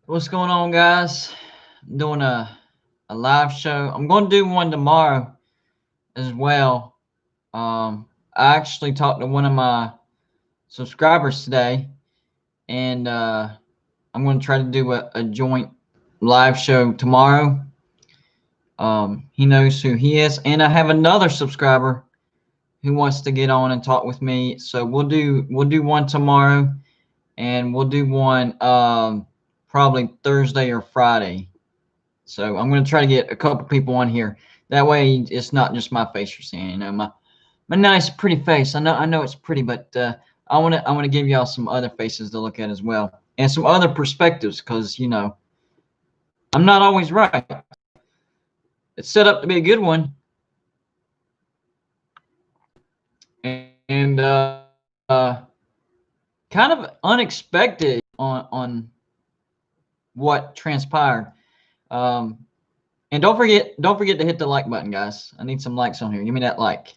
What's going on, guys? I'm doing a live show. I'm going to do one tomorrow as well. I actually talked to one of my subscribers today, and I'm going to try to do a joint live show tomorrow. He knows who he is, and I have another subscriber who wants to get on and talk with me. So we'll do one tomorrow, and we'll do one probably Thursday or Friday. So I'm going to try to get a couple people on here. That way, it's not just my face you're seeing. My nice, pretty face. I know it's pretty, but I want to give y'all some other faces to look at as well, and some other perspectives, because I'm not always right. It's set up to be a good one, and kind of unexpected on what transpired. Um, and don't forget to hit the like button, guys. I need some likes on here. Give me that like.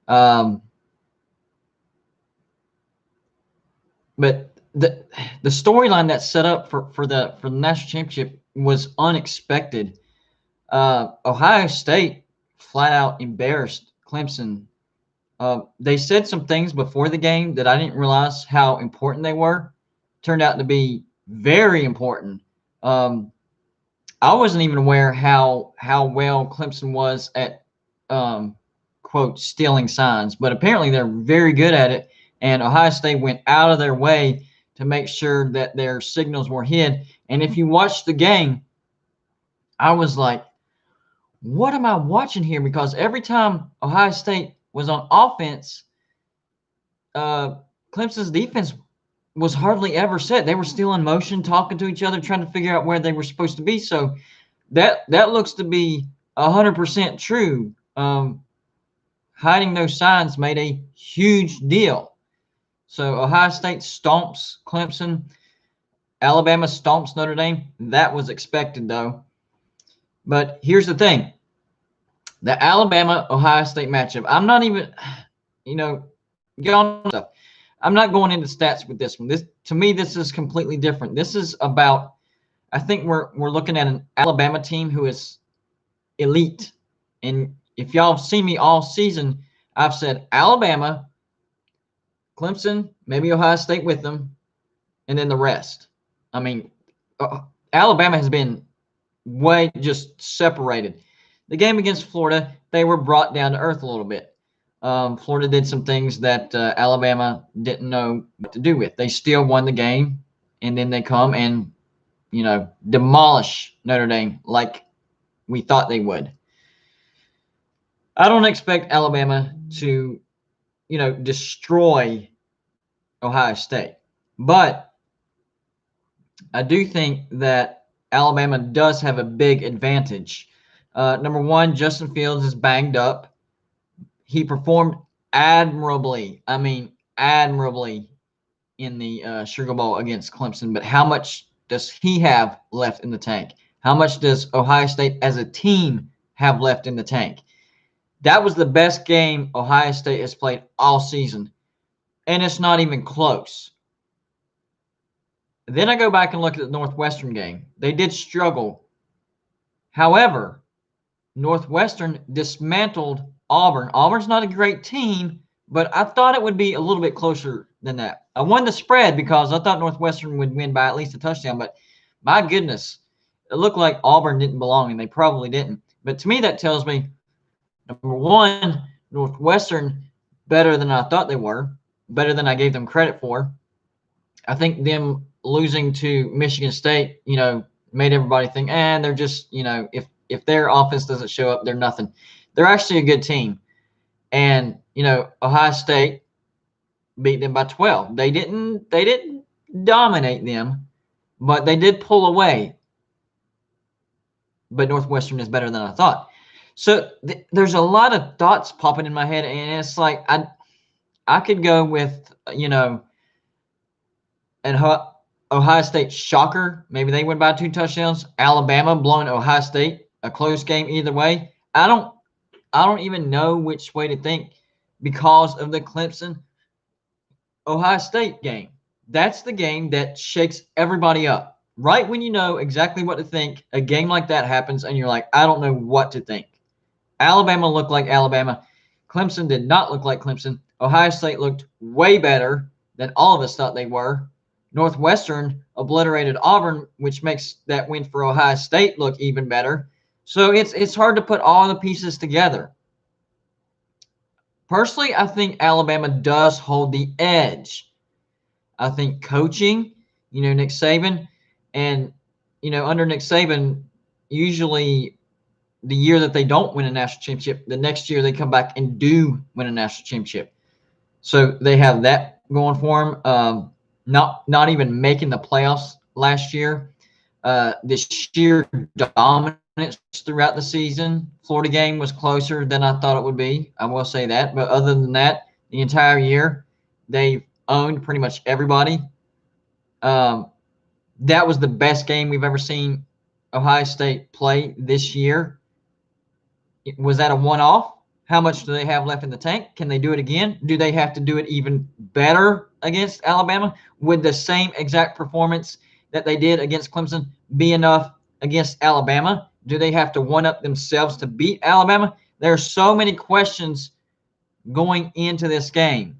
Um, but the storyline that's set up for the national championship was unexpected. Ohio State flat out embarrassed Clemson. They said some things before the game that I didn't realize how important they were. Turned out to be very important. Um, I wasn't even aware how well Clemson was at quote stealing signs, but apparently they're very good at it. And Ohio State went out of their way to make sure that their signals were hid. And if you watch the game, I was like, what am I watching here? Because every time Ohio State was on offense, uh, Clemson's defense was hardly ever set. They were still in motion, talking to each other, trying to figure out where they were supposed to be. So that looks to be 100% true. Hiding those signs made a huge deal. So Ohio State stomps Clemson. Alabama stomps Notre Dame. That was expected, though. But here's the thing. The Alabama-Ohio State matchup. I'm not even, get on stuff. I'm not going into stats with this one. To me, this is completely different. This is about, I think we're looking at an Alabama team who is elite. And if y'all have seen me all season, I've said Alabama, Clemson, maybe Ohio State with them, and then the rest. I mean, Alabama has been way just separated. The game against Florida, they were brought down to earth a little bit. Florida did some things that Alabama didn't know what to do with. They still won the game, and then they come and, demolish Notre Dame like we thought they would. I don't expect Alabama to, destroy Ohio State. But I do think that Alabama does have a big advantage. Number one, Justin Fields is banged up. He performed admirably. I mean, admirably in the Sugar Bowl against Clemson. But how much does he have left in the tank? How much does Ohio State as a team have left in the tank? That was the best game Ohio State has played all season, and it's not even close. Then I go back and look at the Northwestern game. They did struggle. However, Northwestern dismantled Auburn. Auburn's not a great team, but I thought it would be a little bit closer than that. I won the spread because I thought Northwestern would win by at least a touchdown, but my goodness, it looked like Auburn didn't belong, and they probably didn't. But to me, that tells me, number one, Northwestern better than I thought they were, better than I gave them credit for. I think them losing to Michigan State, made everybody think, they're just, if their offense doesn't show up, they're nothing. They're actually a good team. And, Ohio State beat them by 12. They didn't dominate them, but they did pull away. But Northwestern is better than I thought. So there's a lot of thoughts popping in my head, and it's like I could go with, an Ohio State shocker. Maybe they win by 2 touchdowns. Alabama blowing Ohio State, a close game either way. I don't even know which way to think because of the Clemson Ohio State game. That's the game that shakes everybody up. right when you know exactly what to think, a game like that happens, and you're like, I don't know what to think. Alabama looked like Alabama. Clemson did not look like Clemson. Ohio State looked way better than all of us thought they were. Northwestern obliterated Auburn, which makes that win for Ohio State look even better. So it's hard to put all the pieces together. Personally, I think Alabama does hold the edge. I think coaching, Nick Saban, and under Nick Saban, usually the year that they don't win a national championship, the next year they come back and do win a national championship. So they have that going for them. Not even making the playoffs last year. The sheer dominance throughout the season. Florida game was closer than I thought it would be. I will say that. But other than that, the entire year, they've owned pretty much everybody. That was the best game we've ever seen Ohio State play this year. Was that a one-off? How much do they have left in the tank? Can they do it again? Do they have to do it even better against Alabama? Would the same exact performance that they did against Clemson be enough against Alabama? Do they have to one-up themselves to beat Alabama? There are so many questions going into this game.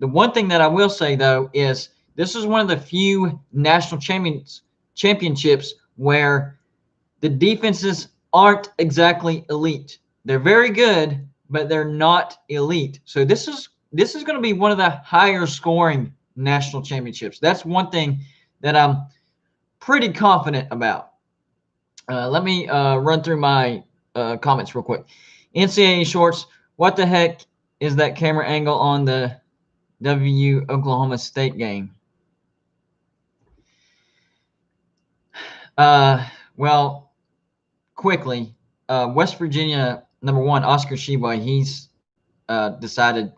The one thing that I will say, though, is this is one of the few national championships where the defenses aren't exactly elite. They're very good, but they're not elite. So this is going to be one of the higher scoring national championships. That's one thing that I'm pretty confident about. Let me run through my comments real quick. NCAA Shorts, what the heck is that camera angle on the W Oklahoma State game? Well, quickly, West Virginia, number one, Oscar Tshiebwe, he's decided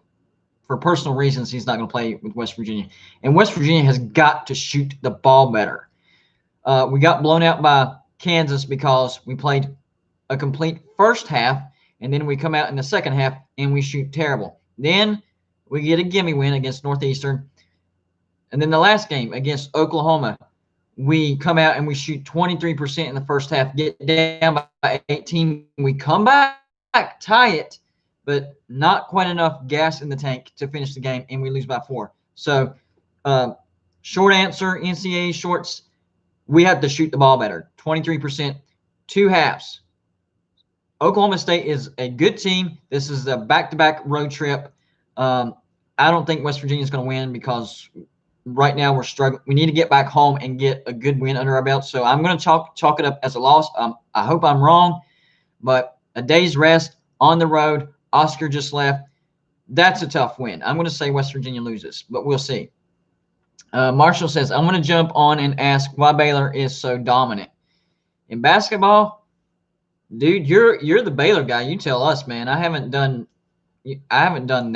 for personal reasons he's not going to play with West Virginia. And West Virginia has got to shoot the ball better. We got blown out by Kansas because we played a complete first half, and then we come out in the second half and we shoot terrible. Then we get a gimme win against Northeastern. And then the last game against Oklahoma, we come out and we shoot 23% in the first half, get down by 18. We come back, tie it, but not quite enough gas in the tank to finish the game, and we lose by 4. So, short answer, NCAA Shorts, we have to shoot the ball better. 23%, 2 halves. Oklahoma State is a good team. This is a back-to-back road trip. I don't think West Virginia is going to win because right now we're struggling. We need to get back home and get a good win under our belt. So I'm going to chalk it up as a loss. I hope I'm wrong, but a day's rest on the road. Oscar just left. That's a tough win. I'm going to say West Virginia loses, but we'll see. Marshall says, I'm going to jump on and ask why Baylor is so dominant. In basketball, dude, you're the Baylor guy. You tell us, man. I haven't done